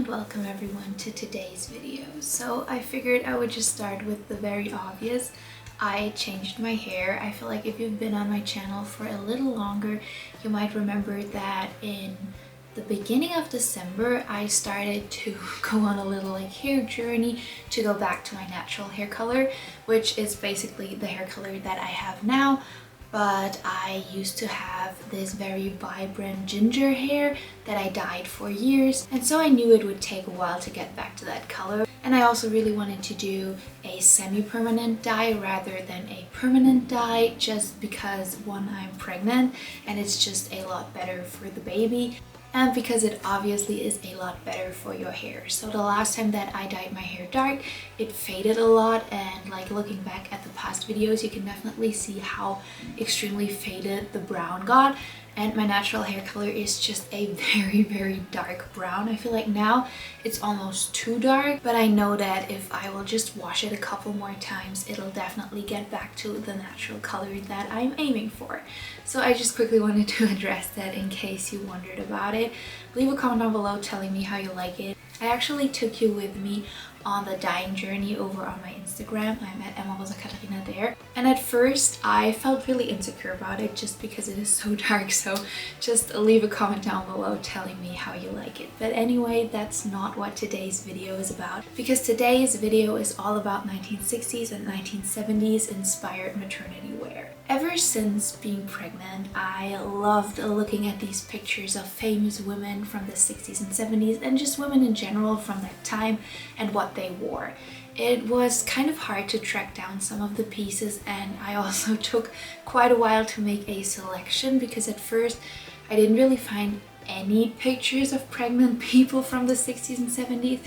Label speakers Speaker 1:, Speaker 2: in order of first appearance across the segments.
Speaker 1: and welcome everyone to today's video. So I figured I would just start with the very obvious. I changed my hair. I feel like if you've been on my channel for a little longer, you might remember that in the beginning of December I started to go on a little hair journey to go back to my natural hair color, which is basically the hair color that I have now. But I used to have this very vibrant ginger hair that I dyed for years, and so I knew it would take a while to get back to that color. And I also really wanted to do a semi-permanent dye rather than a permanent dye, just because one, I'm pregnant and it's just a lot better for the baby, and because it obviously is a lot better for your hair. So the last time that I dyed my hair dark, it faded a lot, and looking back at the past videos, you can definitely see how extremely faded the brown got. And my natural hair color is just a very dark brown. I feel like now it's almost too dark, but I know that if I will just wash it a couple more times, it'll definitely get back to the natural color that I'm aiming for. So I just quickly wanted to address that in case you wondered about it. Leave a comment down below telling me how you like it. I actually took you with me on the dyeing journey over on my Instagram. I'm at Emma Katarina there. And at first I felt really insecure about it just because it is so dark, so just leave a comment down below telling me how you like it. But anyway, that's not what today's video is about, because today's video is all about 1960s and 1970s inspired maternity wear. Ever since being pregnant, I loved looking at these pictures of famous women from the 60s and 70s and just women in general from that time and what they wore. It was kind of hard to track down some of the pieces, and I also took quite a while to make a selection because at first I didn't really find any pictures of pregnant people from the 60s and 70s,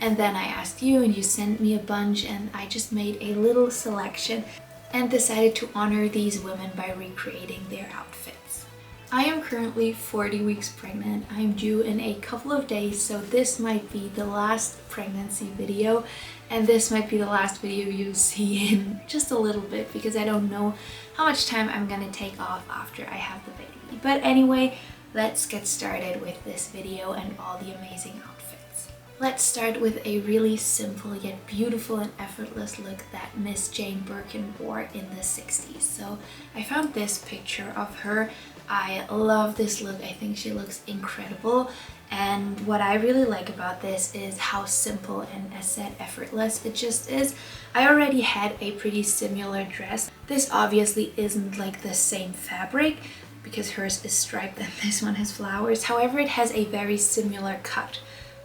Speaker 1: and then I asked you and you sent me a bunch, and I just made a little selection and decided to honor these women by recreating their outfits. I am currently 40 weeks pregnant. I'm due in a couple of days, so this might be the last pregnancy video, and this might be the last video you'll see in just a little bit because I don't know how much time I'm gonna take off after I have the baby. But anyway, let's get started with this video and all the amazing outfits. Let's start with a really simple yet beautiful and effortless look that Miss Jane Birkin wore in the 60s. So I found this picture of her. I love this look. I think she looks incredible. And what I really like about this is how simple and, as said, effortless it just is. I already had a pretty similar dress. This obviously isn't the same fabric because hers is striped and this one has flowers. However, it has a very similar cut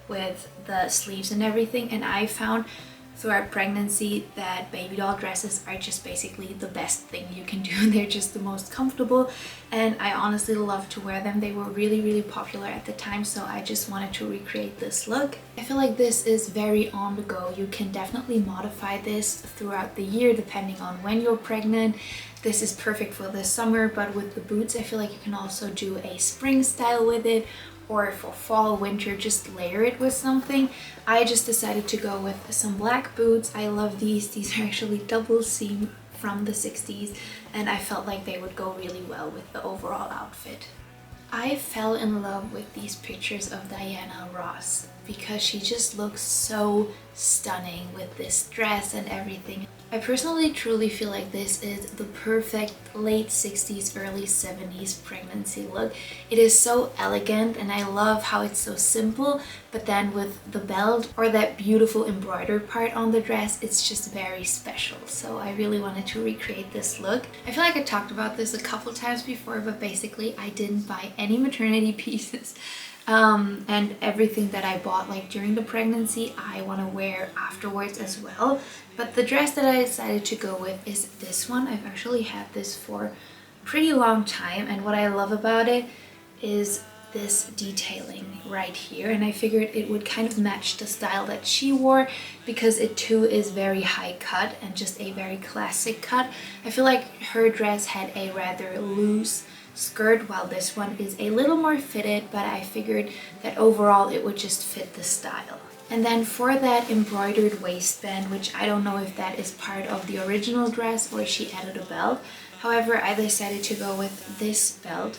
Speaker 1: with the sleeves and everything, and I found throughout pregnancy that baby doll dresses are just basically the best thing you can do. They're just the most comfortable, and I honestly love to wear them. They were really popular at the time, so I just wanted to recreate this look. I feel like this is very on the go. You can definitely modify this throughout the year depending on when you're pregnant. This is perfect for the summer, but with the boots I feel like you can also do a spring style with it, or for fall, winter, just layer it with something. I just decided to go with some black boots. I love these. These are actually double seam from the 60s, and I felt like they would go really well with the overall outfit. I fell in love with these pictures of Diana Ross because she just looks so stunning with this dress and everything. I personally truly feel like this is the perfect late 60s, early 70s pregnancy look. It is so elegant, and I love how it's so simple, but then with the belt or that beautiful embroidered part on the dress, it's just very special. So I really wanted to recreate this look. I feel like I talked about this a couple times before, but basically I didn't buy any maternity pieces. And everything that I bought during the pregnancy I want to wear afterwards as well. But the dress that I decided to go with is this one. I've actually had this for a pretty long time, and what I love about it is this detailing right here, and I figured it would kind of match the style that she wore because it too is very high cut and just a very classic cut. I feel like her dress had a rather loose skirt, while this one is a little more fitted, but I figured that overall it would just fit the style. And then for that embroidered waistband, which I don't know if that is part of the original dress or she added a belt. However, I decided to go with this belt.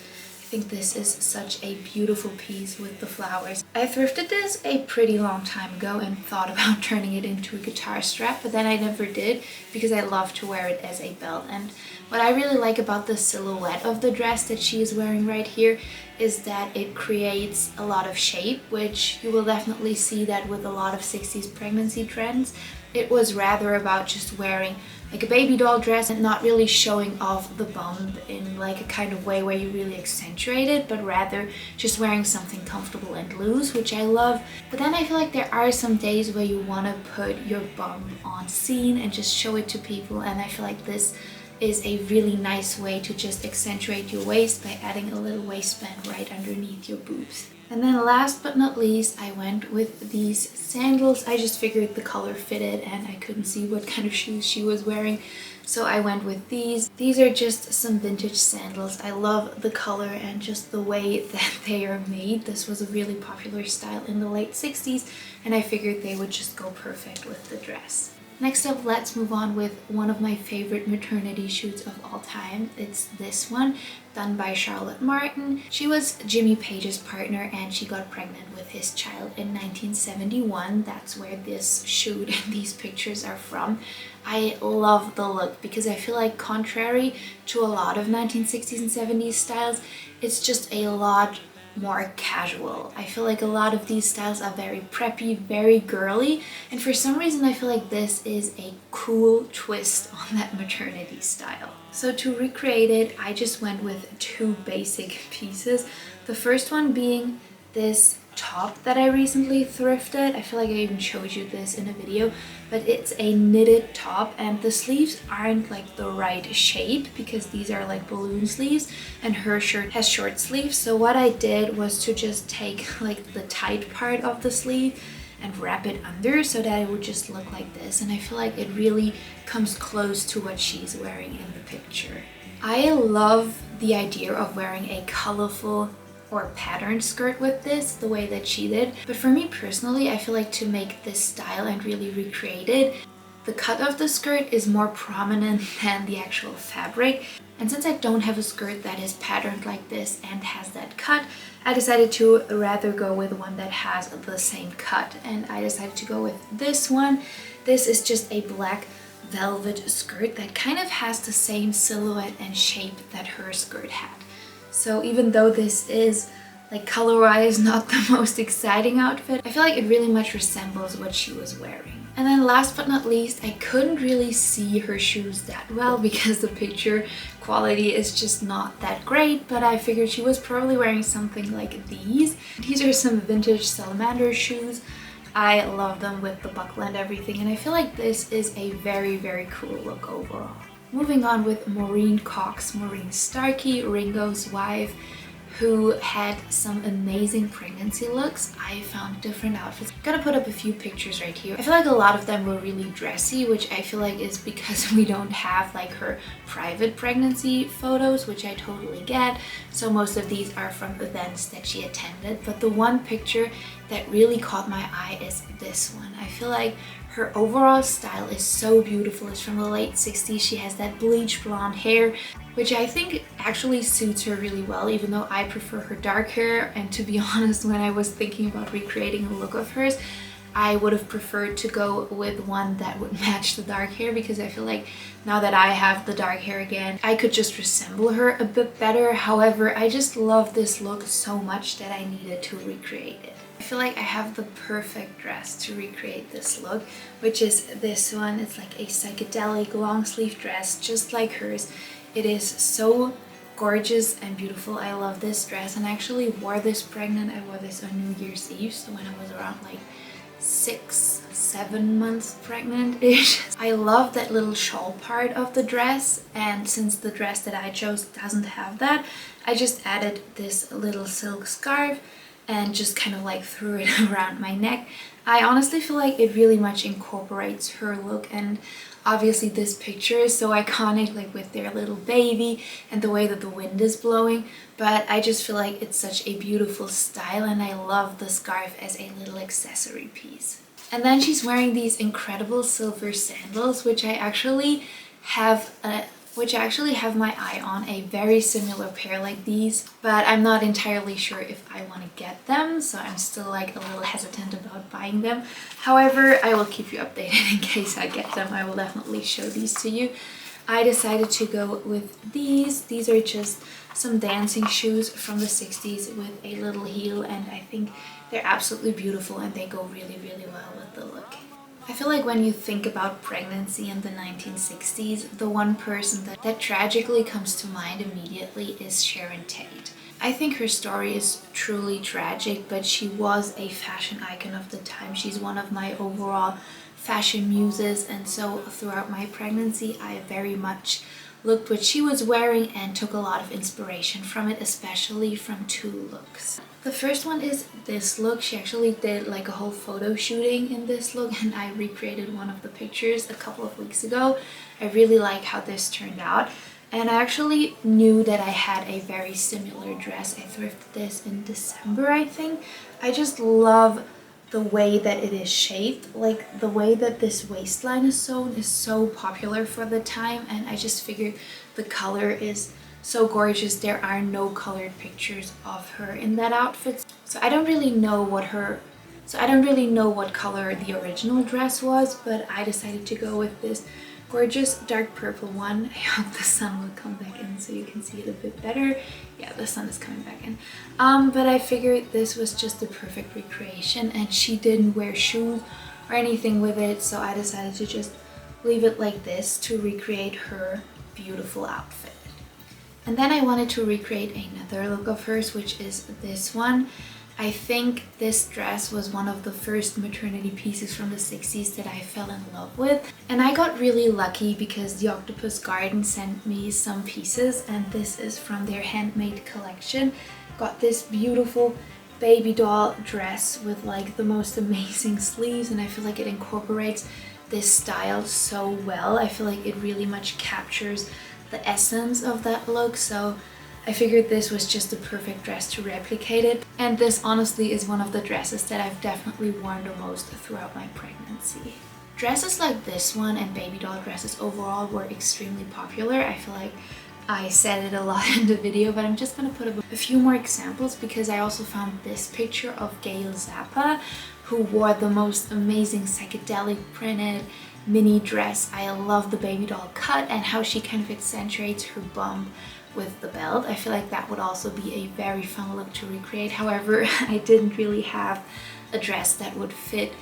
Speaker 1: think this is such a beautiful piece with the flowers. I thrifted this a pretty long time ago and thought about turning it into a guitar strap, but then I never did because I love to wear it as a belt. And what I really like about the silhouette of the dress that she is wearing right here is that it creates a lot of shape, which you will definitely see that with a lot of 60s pregnancy trends. It was rather about just wearing like a baby doll dress and not really showing off the bump in like a kind of way where you really accentuate it, but rather just wearing something comfortable and loose, which I love. But then I feel like there are some days where you want to put your bump on scene and just show it to people, and I feel like this is a really nice way to just accentuate your waist by adding a little waistband right underneath your boobs. And then last but not least, I went with these sandals. I just figured the color fitted and I couldn't see what kind of shoes she was wearing, so I went with these. These are just some vintage sandals. I love the color and just the way that they are made. This was a really popular style in the late 60s, and I figured they would just go perfect with the dress. Next up, let's move on with one of my favorite maternity shoots of all time. It's this one, done by Charlotte Martin. She was Jimmy Page's partner and she got pregnant with his child in 1971. That's where this shoot and these pictures are from. I love the look because I feel like, contrary to a lot of 1960s and 70s styles, it's just a lot more casual. I feel like a lot of these styles are very preppy, very girly, and for some reason I feel like this is a cool twist on that maternity style. So to recreate it, I just went with two basic pieces. The first one being this top that I recently thrifted. I feel like I even showed you this in a video, but it's a knitted top and the sleeves aren't like the right shape because these are like balloon sleeves and her shirt has short sleeves. So what I did was to just take like the tight part of the sleeve and wrap it under so that it would just look like this, and I feel like it really comes close to what she's wearing in the picture. I love the idea of wearing a colorful or patterned skirt with this the way that she did, but for me personally, I feel like to make this style and really recreate it, the cut of the skirt is more prominent than the actual fabric. And since I don't have a skirt that is patterned like this and has that cut, I decided to rather go with one that has the same cut, and I decided to go with this one. This is just a black velvet skirt that kind of has the same silhouette and shape that her skirt had. So even though this is like color-wise not the most exciting outfit, I feel like it really much resembles what she was wearing. And then last but not least, I couldn't really see her shoes that well because the picture quality is just not that great, but I figured she was probably wearing something like these. These are some vintage salamander shoes. I love them with the buckle and everything, and I feel like this is a very, very cool look overall. Moving on with Maureen Cox, Maureen Starkey, Ringo's wife, who had some amazing pregnancy looks. I found different outfits. I'm gonna put up a few pictures right here. I feel like a lot of them were really dressy, which I feel like is because we don't have like her private pregnancy photos, which I totally get. So most of these are from events that she attended. But the one picture that really caught my eye is this one. I feel like her overall style is so beautiful. It's from the late 60s. She has that bleach blonde hair, which I think actually suits her really well, even though I prefer her dark hair. And to be honest, when I was thinking about recreating a look of hers, I would have preferred to go with one that would match the dark hair, because I feel like now that I have the dark hair again, I could just resemble her a bit better. However, I just love this look so much that I needed to recreate it. I feel like I have the perfect dress to recreate this look, which is this one. It's like a psychedelic long sleeve dress just like hers. It is so gorgeous and beautiful. I love this dress, and I actually wore this pregnant. I wore this on New Year's Eve, so when I was around like 6-7 months pregnant-ish. I love that little shawl part of the dress, and since the dress that I chose doesn't have that, I just added this little silk scarf and just kind of like threw it around my neck. I honestly feel like it really much incorporates her look, and obviously this picture is so iconic, like with their little baby and the way that the wind is blowing, but I just feel like it's such a beautiful style, and I love the scarf as a little accessory piece. And then she's wearing these incredible silver sandals, which I actually have which I actually have my eye on a very similar pair like these, but I'm not entirely sure if I want to get them, so I'm still like a little hesitant about buying them. However, I will keep you updated in case I get them. I will definitely show these to you. I decided to go with these. These are just some dancing shoes from the 60s with a little heel, and I think they're absolutely beautiful and they go really, really well with the look. I feel like when you think about pregnancy in the 1960s, the one person that tragically comes to mind immediately is Sharon Tate. I think her story is truly tragic, but she was a fashion icon of the time. She's one of my overall fashion muses, and so throughout my pregnancy I very much looked what she was wearing and took a lot of inspiration from it, especially from two looks. The first one is this look. She actually did like a whole photo shooting in this look, and I recreated one of the pictures a couple of weeks ago. I really like how this turned out, and I actually knew that I had a very similar dress. I thrifted this in December, I think. I just love the way that it is shaped, like the way that this waistline is sewn is so popular for the time, and I just figured the color is so gorgeous. There are no colored pictures of her in that outfit, so I don't really know what color the original dress was, but I decided to go with this gorgeous dark purple one. I hope the sun will come back in so you can see it a bit better. Yeah, the sun is coming back in. But I figured this was just the perfect recreation, and she didn't wear shoes or anything with it, so I decided to just leave it like this to recreate her beautiful outfit. And then I wanted to recreate another look of hers, which is this one. I think this dress was one of the first maternity pieces from the 60s that I fell in love with. And I got really lucky because the Octopus Garden sent me some pieces, and this is from their handmade collection. Got this beautiful baby doll dress with like the most amazing sleeves, and I feel like it incorporates this style so well. I feel like it really much captures the essence of that look, so I figured this was just the perfect dress to replicate it. And this honestly is one of the dresses that I've definitely worn the most throughout my pregnancy. Dresses like this one and baby doll dresses overall were extremely popular. I feel like I said it a lot in the video, but I'm just gonna put a few more examples because I also found this picture of Gail Zappa, who wore the most amazing psychedelic printed mini dress. I love the baby doll cut and how she kind of accentuates her bump with the belt. I feel like that would also be a very fun look to recreate. However, I didn't really have a dress that would fit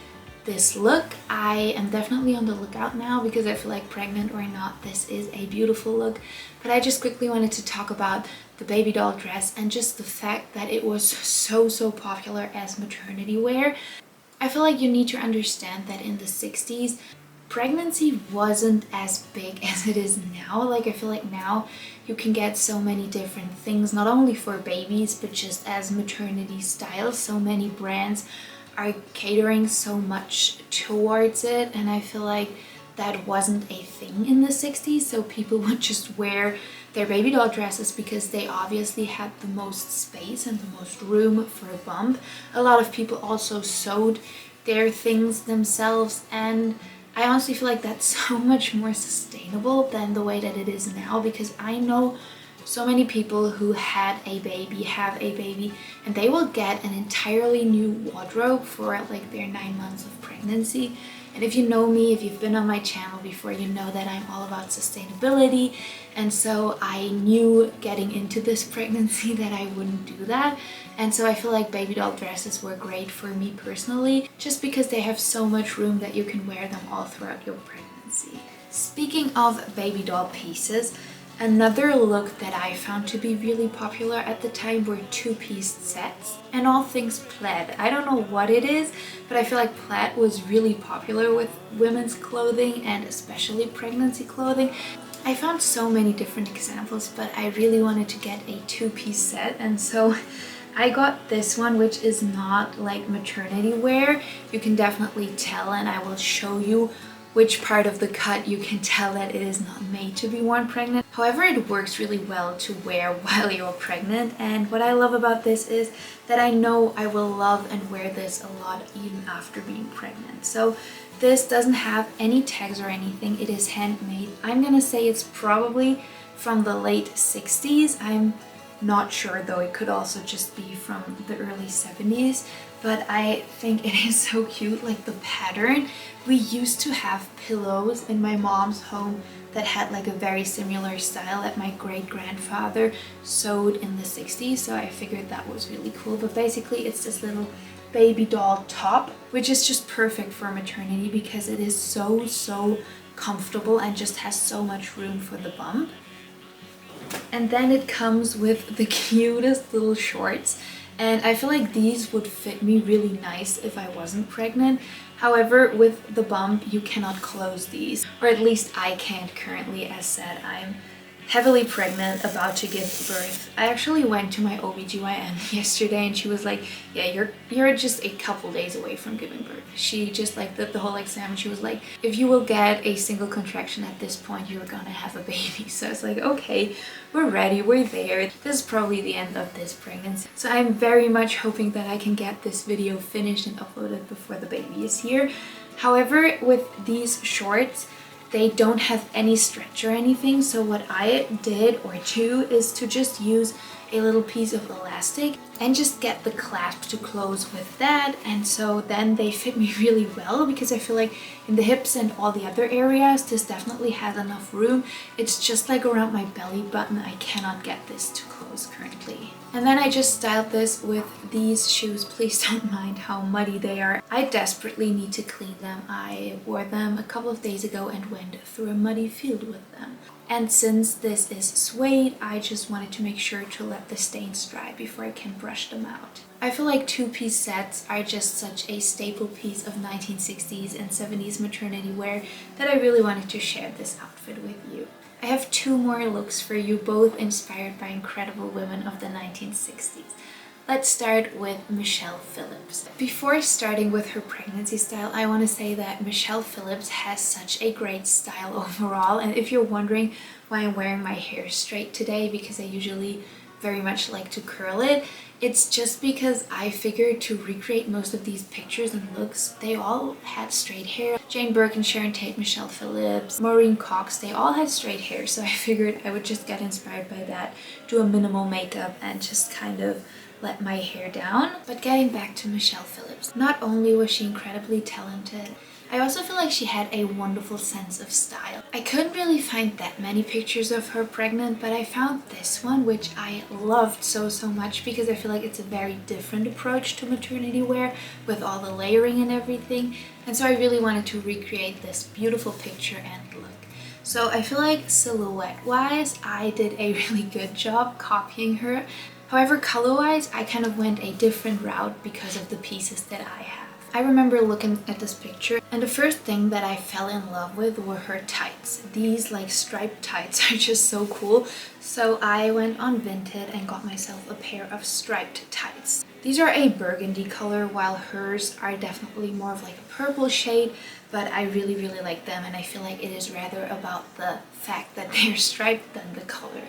Speaker 1: this look. I am definitely on the lookout now because I feel like, pregnant or not, this is a beautiful look. But I just quickly wanted to talk about the baby doll dress and just the fact that it was so popular as maternity wear. I feel like you need to understand that in the 60s, pregnancy wasn't as big as it is now. Like, I feel like now you can get so many different things, not only for babies, but just as maternity styles. So many brands are catering so much towards it, and I feel like that wasn't a thing in the 60s. So people would just wear their baby doll dresses because they obviously had the most space and the most room for a bump. A lot of people also sewed their things themselves, and I honestly feel like that's so much more sustainable than the way that it is now, because I know so many people who have a baby, and they will get an entirely new wardrobe for like their 9 months of pregnancy. And if you know me, if you've been on my channel before, you know that I'm all about sustainability, and so I knew getting into this pregnancy that I wouldn't do that. And so I feel like baby doll dresses were great for me personally, just because they have so much room that you can wear them all throughout your pregnancy. Speaking of baby doll pieces, another look that I found to be really popular at the time were two-piece sets and all things plaid. I don't know what it is, but I feel like plaid was really popular with women's clothing and especially pregnancy clothing. I found so many different examples, but I really wanted to get a two-piece set, and so I got this one, which is not like maternity wear. You can definitely tell, and I will show you which part of the cut you can tell that it is not made to be worn pregnant. However, it works really well to wear while you're pregnant, and what I love about this is that I know I will love and wear this a lot even after being pregnant. So This doesn't have any tags or anything. It is handmade. I'm gonna say it's probably from the late 60s. I'm not sure though. It could also just be from the early 70s. But I think it is so cute, like the pattern. We used to have pillows in my mom's home that had like a very similar style that my great-grandfather sewed in the 60s. So I figured that was really cool. But basically it's this little baby doll top, which is just perfect for maternity because it is so comfortable and just has so much room for the bump. And then it comes with the cutest little shorts, and I feel like these would fit me really nice if I wasn't pregnant. However, with the bump you cannot close these, or at least I can't currently. As said, I'm heavily pregnant, about to give birth. I actually went to my OBGYN yesterday and she was like, yeah, you're just a couple days away from giving birth. She just like the whole exam, and she was like, if you will get a single contraction at this point, you're gonna have a baby. So it's like, okay, we're ready, we're there. This is probably the end of this pregnancy. So I'm very much hoping that I can get this video finished and uploaded before the baby is here. However, with these shorts, they don't have any stretch or anything, so what I did or do is to just use a little piece of elastic and just get the clasp to close with that. And so then they fit me really well, because I feel like in the hips and all the other areas this definitely has enough room. It's just like around my belly button, I cannot get this to close currently. And then I just styled this with these shoes. Please don't mind how muddy they are. I desperately need to clean them. I wore them a couple of days ago and went through a muddy field with them. And since this is suede, I just wanted to make sure to let the stains dry before I can brush them out. I feel like two-piece sets are just such a staple piece of 1960s and 70s maternity wear that I really wanted to share this outfit with you. I have two more looks for you, both inspired by incredible women of the 1960s. Let's start with Michelle Phillips. Before starting with her pregnancy style, I want to say that Michelle Phillips has such a great style overall. And if you're wondering why I'm wearing my hair straight today, because I usually very much like to curl it, it's just because I figured to recreate most of these pictures and looks, they all had straight hair. Jane Birkin, Sharon Tate, Michelle Phillips, Maureen Cox, they all had straight hair. So I figured I would just get inspired by that, do a minimal makeup and just kind of let my hair down. But getting back to Michelle Phillips, not only was she incredibly talented, I also feel like she had a wonderful sense of style. I couldn't really find that many pictures of her pregnant, but I found this one, which I loved so much, because I feel like it's a very different approach to maternity wear with all the layering and everything. And so I really wanted to recreate this beautiful picture and look. So I feel like silhouette wise, I did a really good job copying her. However, color-wise, I kind of went a different route because of the pieces that I have. I remember looking at this picture, and the first thing that I fell in love with were her tights. These like striped tights are just so cool. So I went on Vinted and got myself a pair of striped tights. These are a burgundy color, while hers are definitely more of like a purple shade, but I really like them, and I feel like it is rather about the fact that they're striped than the color.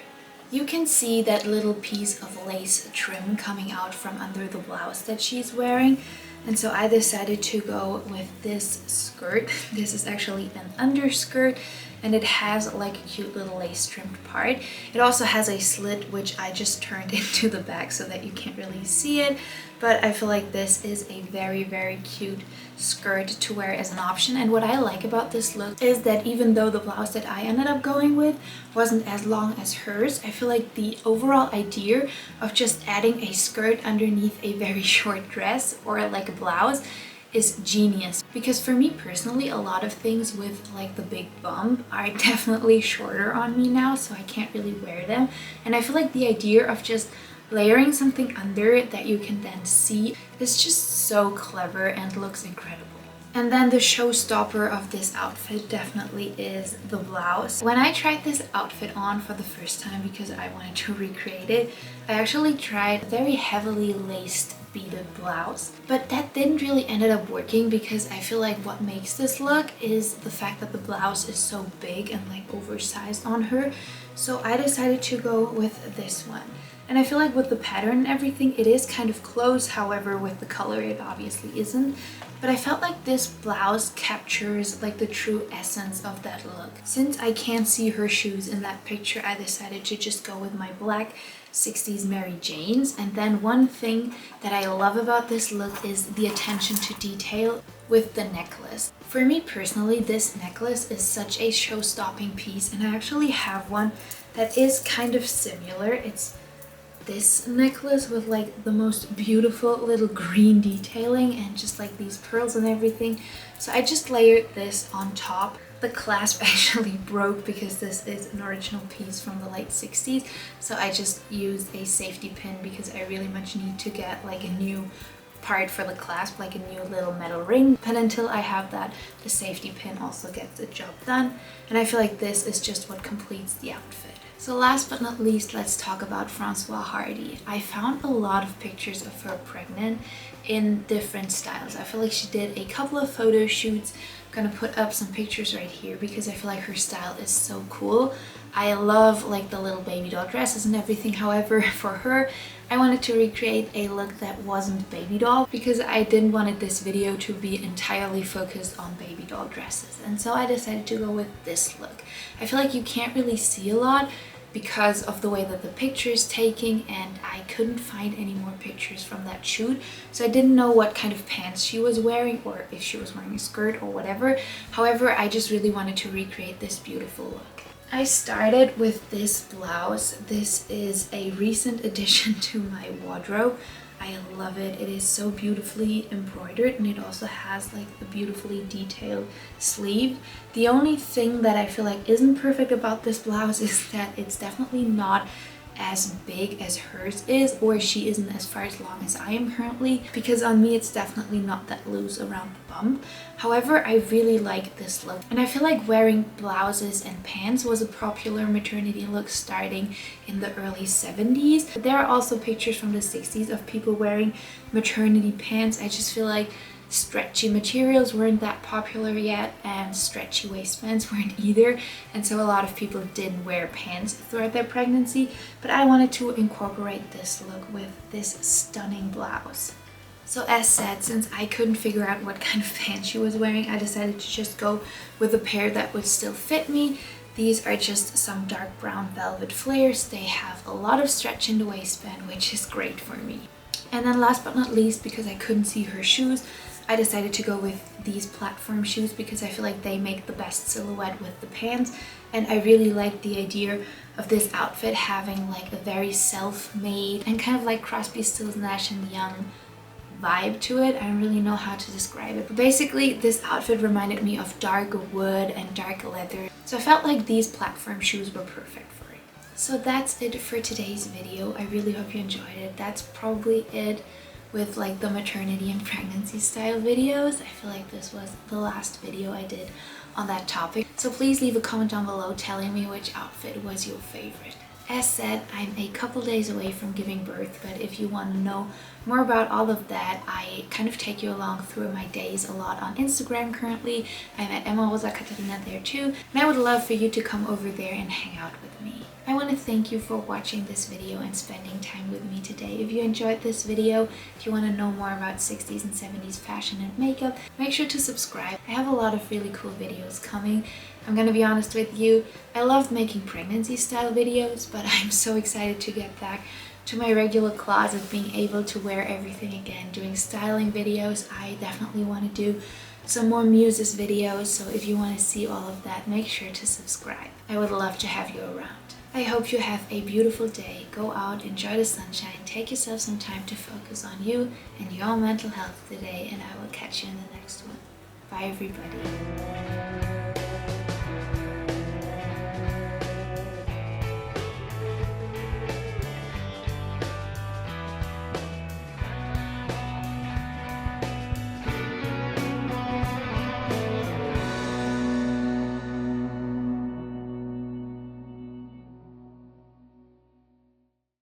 Speaker 1: You can see that little piece of lace trim coming out from under the blouse that she's wearing. And so I decided to go with this skirt. This is actually an underskirt, and it has like a cute little lace trimmed part. It also has a slit, which I just turned into the back so that you can't really see it. But I feel like this is a very cute skirt to wear as an option. And what I like about this look is that even though the blouse that I ended up going with wasn't as long as hers, I feel like the overall idea of just adding a skirt underneath a very short dress or like a blouse is genius. Because for me personally, a lot of things with like the big bump are definitely shorter on me now, so I can't really wear them. And I feel like the idea of just layering something under it that you can then see is just so clever and looks incredible. And then the showstopper of this outfit definitely is the blouse. When I tried this outfit on for the first time because I wanted to recreate it, I actually tried a very heavily laced beaded blouse, but that didn't really ended up working, because I feel like what makes this look is the fact that the blouse is so big and like oversized on her. So I decided to go with this one. And I feel like with the pattern and everything, it is kind of close. However, with the color, it obviously isn't. but I felt like this blouse captures like the true essence of that look. Since I can't see her shoes in that picture, I decided to just go with my black 60s Mary Janes. And then one thing that I love about this look is the attention to detail with the necklace. For me personally, this necklace is such a show-stopping piece, and I actually have one that is kind of similar. It's this necklace with like the most beautiful little green detailing and just like these pearls and everything. So I just layered this on top. The clasp actually broke because this is an original piece from the late 60s. So I just used a safety pin because I really much need to get like a new part for the clasp, like a new little metal ring. And until I have that, the safety pin also gets the job done. And I feel like this is just what completes the outfit. So last but not least, let's talk about Francoise Hardy. I found a lot of pictures of her pregnant in different styles. I feel like she did a couple of photo shoots. I'm gonna put up some pictures right here because I feel like her style is so cool. I love like the little baby doll dresses and everything. However, for her, I wanted to recreate a look that wasn't baby doll because I didn't want this video to be entirely focused on baby doll dresses. And so I decided to go with this look. I feel like you can't really see a lot because of the way that the picture is taking, and I couldn't find any more pictures from that shoot, so I didn't know what kind of pants she was wearing or if she was wearing a skirt or whatever. However, I just really wanted to recreate this beautiful look. I started with this blouse. This is a recent addition to my wardrobe. I love it. It is so beautifully embroidered, and it also has like the beautifully detailed sleeve. The only thing that I feel like isn't perfect about this blouse is that it's definitely not as big as hers is, or she isn't as far as long as I am currently, because on me it's definitely not that loose around the bum. However, I really like this look, and I feel like wearing blouses and pants was a popular maternity look starting in the early 70s. There are also pictures from the 60s of people wearing maternity pants. I just feel like stretchy materials weren't that popular yet, and stretchy waistbands weren't either, and so a lot of people didn't wear pants throughout their pregnancy, but I wanted to incorporate this look with this stunning blouse. So as said, since I couldn't figure out what kind of pants she was wearing, I decided to just go with a pair that would still fit me. These are just some dark brown velvet flares. They have a lot of stretch in the waistband, which is great for me. And then last but not least, because I couldn't see her shoes, I decided to go with these platform shoes because I feel like they make the best silhouette with the pants, and I really like the idea of this outfit having like a very self-made and kind of like Crosby, Stills, Nash and Young vibe to it. I don't really know how to describe it, but basically this outfit reminded me of dark wood and dark leather, so I felt like these platform shoes were perfect for it. So that's it for today's video. I really hope you enjoyed it. That's probably it with like the maternity and pregnancy style videos. I feel like this was the last video I did on that topic, so please leave a comment down below telling me which outfit was your favorite. As said, I'm a couple days away from giving birth, but if you want to know more about all of that, I kind of take you along through my days a lot on Instagram currently. I'm at Emma Rosa Katarina there too, and I would love for you to come over there and hang out with me. I want to thank you for watching this video and spending time with me today. If you enjoyed this video, if you want to know more about 60s and 70s fashion and makeup, make sure to subscribe. I have a lot of really cool videos coming. I'm gonna be honest with you, I loved making pregnancy style videos, but I'm so excited to get back to my regular closet, being able to wear everything again, doing styling videos. I definitely want to do some more muses videos, so if you want to see all of that, make sure to subscribe. I would love to have you around. I hope you have a beautiful day. Go out, enjoy the sunshine, take yourself some time to focus on you and your mental health today, and I will catch you in the next one. Bye everybody.